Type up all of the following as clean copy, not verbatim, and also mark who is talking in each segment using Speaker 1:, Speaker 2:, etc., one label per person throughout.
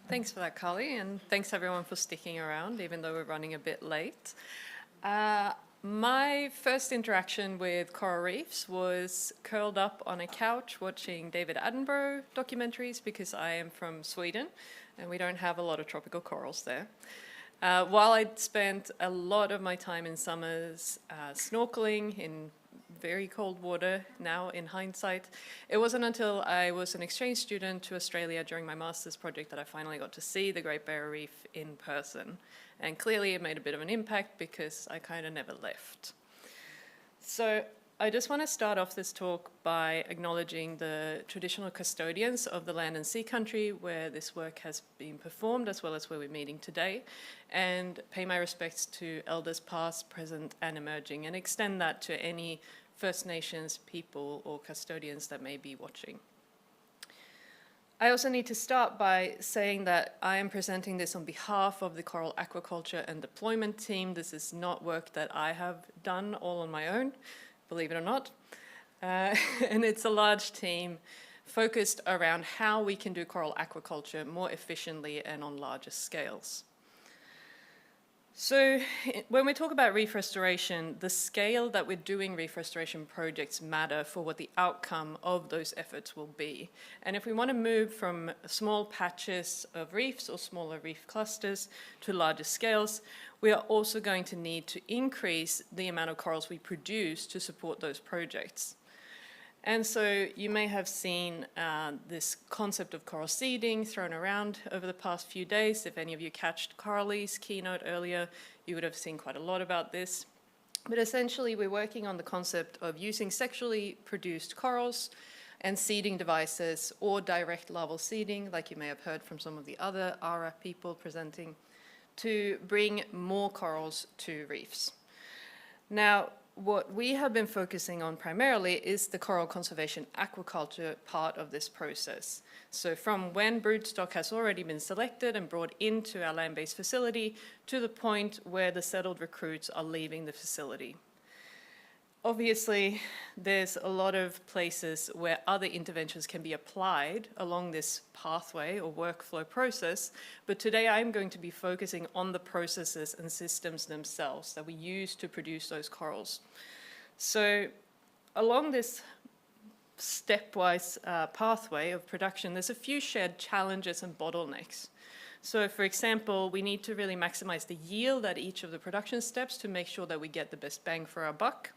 Speaker 1: Thanks for that, Carly, and thanks everyone for sticking around, even though we're running a bit late. My first interaction with coral reefs was curled up on a couch watching David Attenborough documentaries because I am from Sweden and we don't have a lot of tropical corals there. While I'd spent a lot of my time in summers snorkeling in very cold water, now in hindsight, it wasn't until I was an exchange student to Australia during my master's project that I finally got to see the Great Barrier Reef in person. And clearly it made a bit of an impact because I kind of never left. So I just want to start off this talk by acknowledging the traditional custodians of the land and sea country where this work has been performed, as well as where we're meeting today, and pay my respects to elders past, present, and emerging, and extend that to any First Nations people or custodians that may be watching. I also need to start by saying that I am presenting this on behalf of the Coral Aquaculture and Deployment team. This is not work that I have done all on my own, believe it or not. And it's a large team focused around how we can do coral aquaculture more efficiently and on larger scales. So when we talk about reef restoration, the scale that we're doing reef restoration projects matter for what the outcome of those efforts will be. And if we want to move from small patches of reefs or smaller reef clusters to larger scales, we are also going to need to increase the amount of corals we produce to support those projects. And so you may have seen this concept of coral seeding thrown around over the past few days. If any of you catched Carly's keynote earlier, you would have seen quite a lot about this. But essentially, we're working on the concept of using sexually produced corals and seeding devices or direct larval seeding, like you may have heard from some of the other RRAP people presenting, to bring more corals to reefs. Now, what we have been focusing on primarily is the coral conservation aquaculture part of this process. So from when broodstock has already been selected and brought into our land-based facility to the point where the settled recruits are leaving the facility. Obviously, there's a lot of places where other interventions can be applied along this pathway or workflow process, but today I'm going to be focusing on the processes and systems themselves that we use to produce those corals. So along this stepwise pathway of production, there's a few shared challenges and bottlenecks. So for example, we need to really maximize the yield at each of the production steps to make sure that we get the best bang for our buck.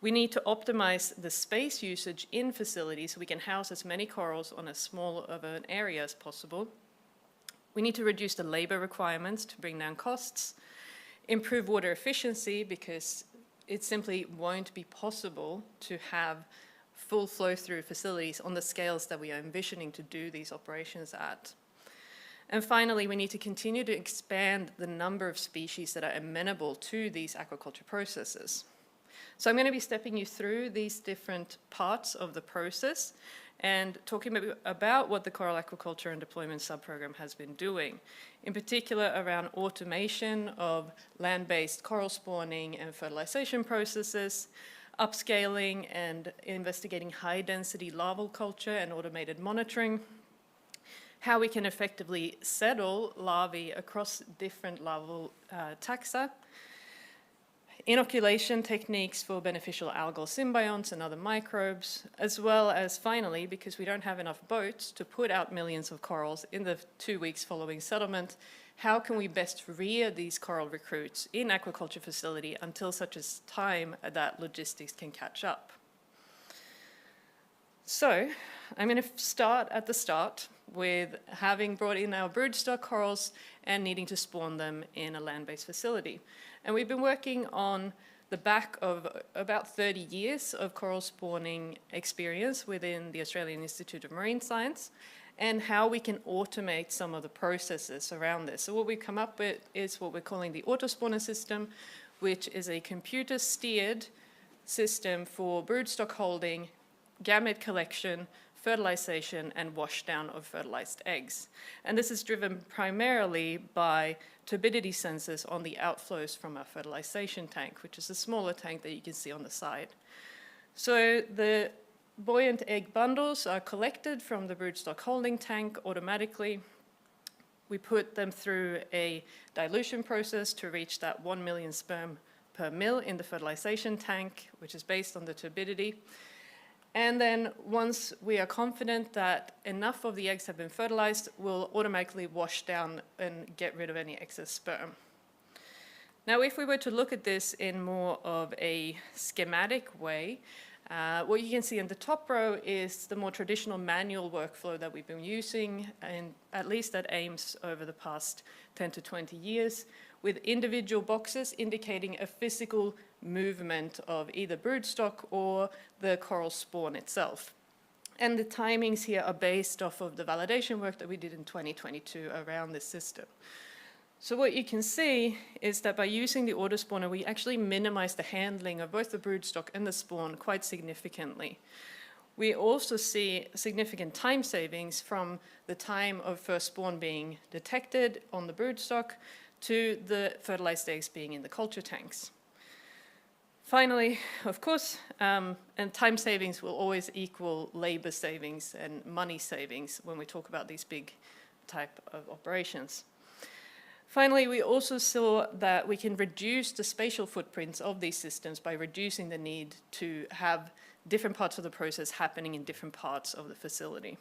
Speaker 1: We need to optimize the space usage in facilities so we can house as many corals on as small of an area as possible. We need to reduce the labor requirements to bring down costs, improve water efficiency because it simply won't be possible to have full flow through facilities on the scales that we are envisioning to do these operations at. And finally, we need to continue to expand the number of species that are amenable to these aquaculture processes. So I'm going to be stepping you through these different parts of the process and talking about what the Coral Aquaculture and Deployment Subprogram has been doing, in particular around automation of land-based coral spawning and fertilization processes, upscaling and investigating high-density larval culture and automated monitoring, how we can effectively settle larvae across different larval taxa, inoculation techniques for beneficial algal symbionts and other microbes, as well as finally, because we don't have enough boats to put out millions of corals in the 2 weeks following settlement, how can we best rear these coral recruits in aquaculture facility until such a time that logistics can catch up? So I'm going to start at the start with having brought in our broodstock corals and needing to spawn them in a land-based facility. And we've been working on the back of about 30 years of coral spawning experience within the Australian Institute of Marine Science and how we can automate some of the processes around this. So what we've come up with is what we're calling the autospawner system, which is a computer-steered system for broodstock holding, gamete collection, fertilization, and wash down of fertilized eggs. And this is driven primarily by turbidity sensors on the outflows from our fertilization tank, which is a smaller tank that you can see on the side. So the buoyant egg bundles are collected from the broodstock holding tank automatically, We put them through a dilution process to reach that 1 million sperm per mil in the fertilization tank, which is based on the turbidity. And then once we are confident that enough of the eggs have been fertilized, we'll automatically wash down and get rid of any excess sperm. Now, if we were to look at this in more of a schematic way, what you can see in the top row is the more traditional manual workflow that we've been using, and at least at Ames over the past 10 to 20 years, with individual boxes indicating a physical movement of either broodstock or the coral spawn itself. And the timings here are based off of the validation work that we did in 2022 around this system. So what you can see is that by using the autospawner, we actually minimize the handling of both the broodstock and the spawn quite significantly. We also see significant time savings from the time of first spawn being detected on the broodstock to the fertilized eggs being in the culture tanks. Finally, of course, and time savings will always equal labor savings and money savings when we talk about these big type of operations. Finally, we also saw that we can reduce the spatial footprints of these systems by reducing the need to have different parts of the process happening in different parts of the facility.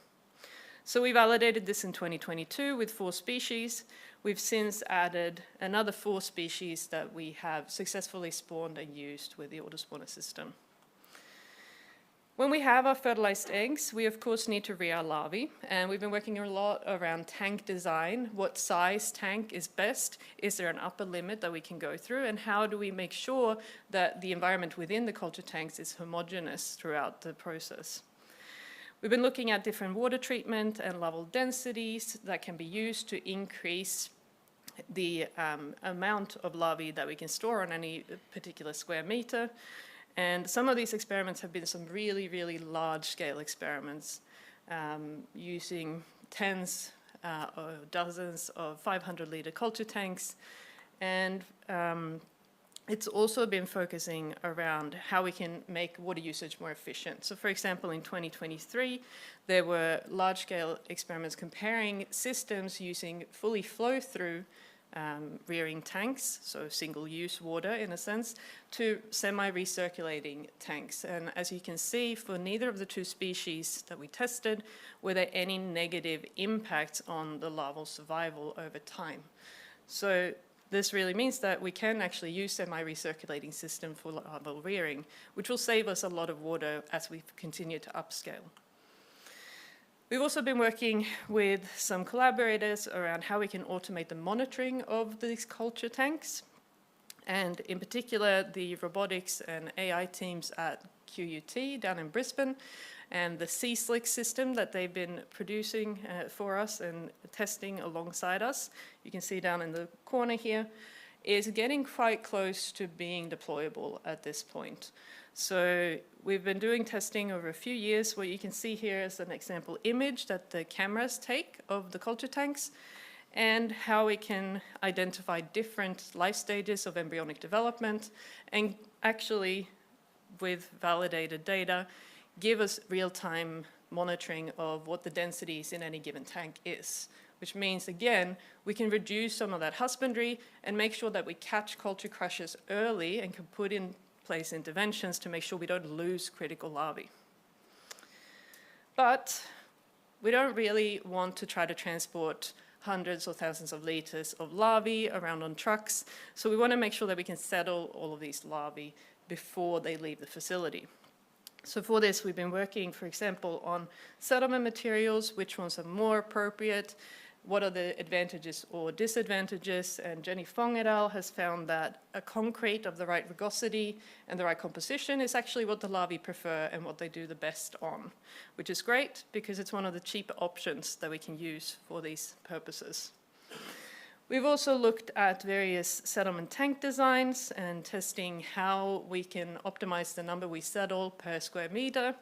Speaker 1: So we validated this in 2022 with 4 species. We've since added another 4 species that we have successfully spawned and used with the autospawner system. When we have our fertilized eggs, we of course need to rear our larvae, and we've been working a lot around tank design. What size tank is best? Is there an upper limit that we can go through? And how do we make sure that the environment within the culture tanks is homogeneous throughout the process? We've been looking at different water treatment and level densities that can be used to increase the amount of larvae that we can store on any particular square meter. And some of these experiments have been some really, really large-scale experiments using tens or dozens of 500-liter culture tanks. And it's also been focusing around how we can make water usage more efficient. So for example, in 2023, there were large-scale experiments comparing systems using fully flow-through rearing tanks, so single-use water in a sense, to semi-recirculating tanks. And as you can see, for neither of the 2 species that we tested, were there any negative impacts on the larval survival over time. So this really means that we can actually use semi-recirculating system for larval rearing, which will save us a lot of water as we continue to upscale. We've also been working with some collaborators around how we can automate the monitoring of these culture tanks, and in particular the robotics and AI teams at QUT down in Brisbane, and the C-Slick system that they've been producing for us and testing alongside us, you can see down in the corner here, is getting quite close to being deployable at this point. So we've been doing testing over a few years. What you can see here is an example image that the cameras take of the culture tanks and how we can identify different life stages of embryonic development and actually, with validated data, give us real-time monitoring of what the densities in any given tank is, which means, again, we can reduce some of that husbandry and make sure that we catch culture crushes early and can put in place interventions to make sure we don't lose critical larvae. But we don't really want to try to transport hundreds or thousands of liters of larvae around on trucks, so we want to make sure that we can settle all of these larvae before they leave the facility. So for this, we've been working, for example, on settlement materials, which ones are more appropriate, what are the advantages or disadvantages, and Jenny Fong et al. Has found that a concrete of the right rugosity and the right composition is actually what the larvae prefer and what they do the best on, which is great because it's one of the cheaper options that we can use for these purposes. We've also looked at various settlement tank designs and testing how we can optimize the number we settle per square meter.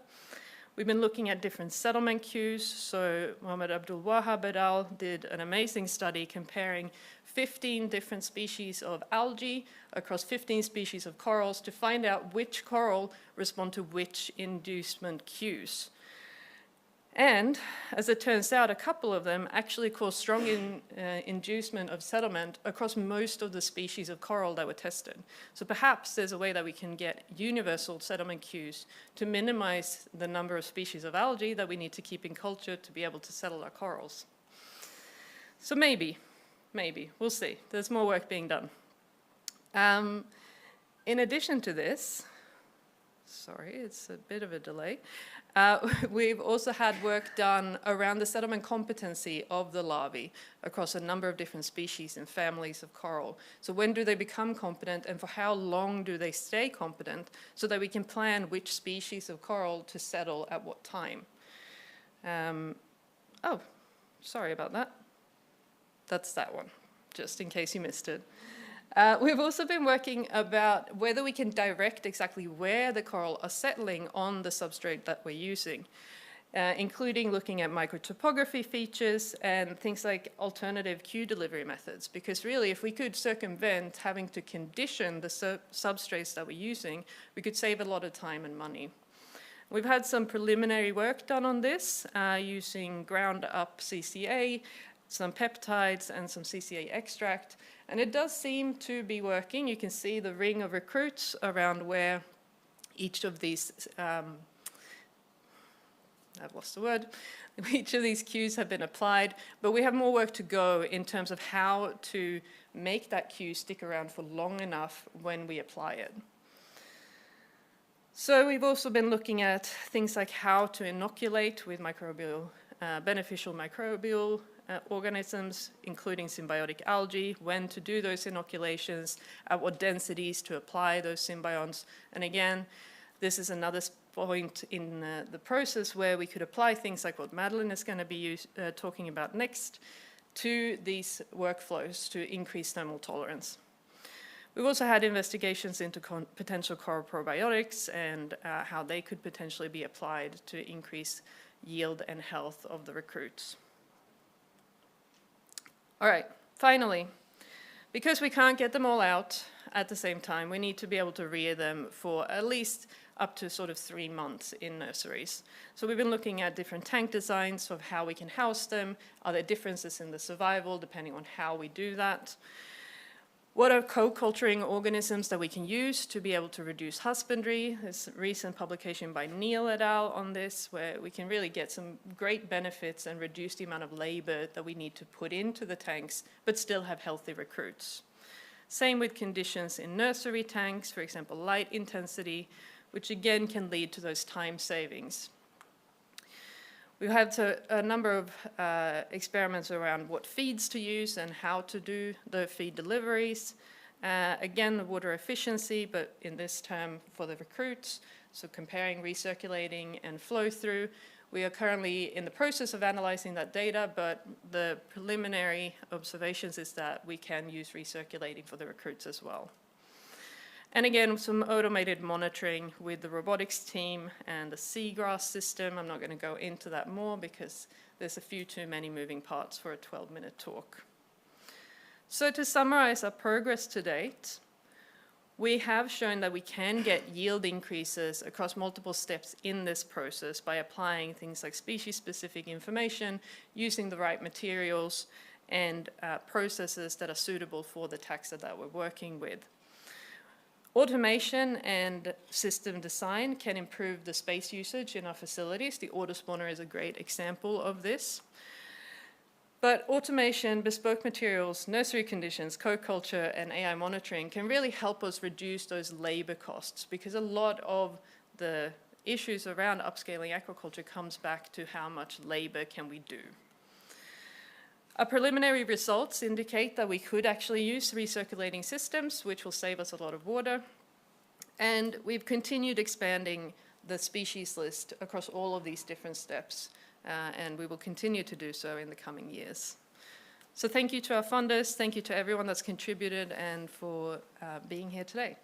Speaker 1: We've been looking at different settlement queues. So Abdul Wahab et al. Did an amazing study comparing 15 different species of algae across 15 species of corals to find out which coral respond to which inducement queues. And as it turns out, a couple of them actually cause strong inducement of settlement across most of the species of coral that were tested. So perhaps there's a way that we can get universal settlement cues to minimize the number of species of algae that we need to keep in culture to be able to settle our corals. So maybe, we'll see. There's more work being done. In addition to this, sorry, it's a bit of a delay. We've also had work done around the settlement competency of the larvae across a number of different species and families of coral. So when do they become competent, and for how long do they stay competent, so that we can plan which species of coral to settle at what time. Oh, sorry about that. That's that one, just in case you missed it. We've also been working about whether we can direct exactly where the coral are settling on the substrate that we're using, including looking at microtopography features and things like alternative cue delivery methods. Because really, if we could circumvent having to condition the substrates that we're using, we could save a lot of time and money. We've had some preliminary work done on this using ground-up CCA, some peptides, and some CCA extract. And it does seem to be working. You can see the ring of recruits around where each of these, I've lost the word, each of these cues have been applied, but we have more work to go in terms of how to make that cue stick around for long enough when we apply it. So we've also been looking at things like how to inoculate with beneficial microbial organisms, including symbiotic algae, when to do those inoculations, at what densities to apply those symbionts. And again, this is another point in the process where we could apply things like what Madeline is going to be talking about next to these workflows to increase thermal tolerance. We've also had investigations into potential coral probiotics and how they could potentially be applied to increase yield and health of the recruits. All right, finally, because we can't get them all out at the same time, we need to be able to rear them for at least up to sort of 3 months in nurseries. So we've been looking at different tank designs of how we can house them. Are there differences in the survival depending on how we do that? What are co-culturing organisms that we can use to be able to reduce husbandry? There's a recent publication by Neil et al. On this, where we can really get some great benefits and reduce the amount of labor that we need to put into the tanks, but still have healthy recruits. Same with conditions in nursery tanks, for example, light intensity, which again can lead to those time savings. We've had a number of experiments around what feeds to use and how to do the feed deliveries. Again, the water efficiency, but in this term for the recruits, so comparing recirculating and flow through. We are currently in the process of analyzing that data, but the preliminary observations is that we can use recirculating for the recruits as well. And again, some automated monitoring with the robotics team and the seagrass system. I'm not going to go into that more because there's a few too many moving parts for a 12-minute talk. So to summarize our progress to date, we have shown that we can get yield increases across multiple steps in this process by applying things like species-specific information, using the right materials, and processes that are suitable for the taxa that we're working with. Automation and system design can improve the space usage in our facilities. The autospawner is a great example of this. But automation, bespoke materials, nursery conditions, co-culture, and AI monitoring can really help us reduce those labor costs, because a lot of the issues around upscaling aquaculture comes back to how much labor can we do. Our preliminary results indicate that we could actually use recirculating systems, which will save us a lot of water. And we've continued expanding the species list across all of these different steps, and we will continue to do so in the coming years. So thank you to our funders, thank you to everyone that's contributed, and for being here today.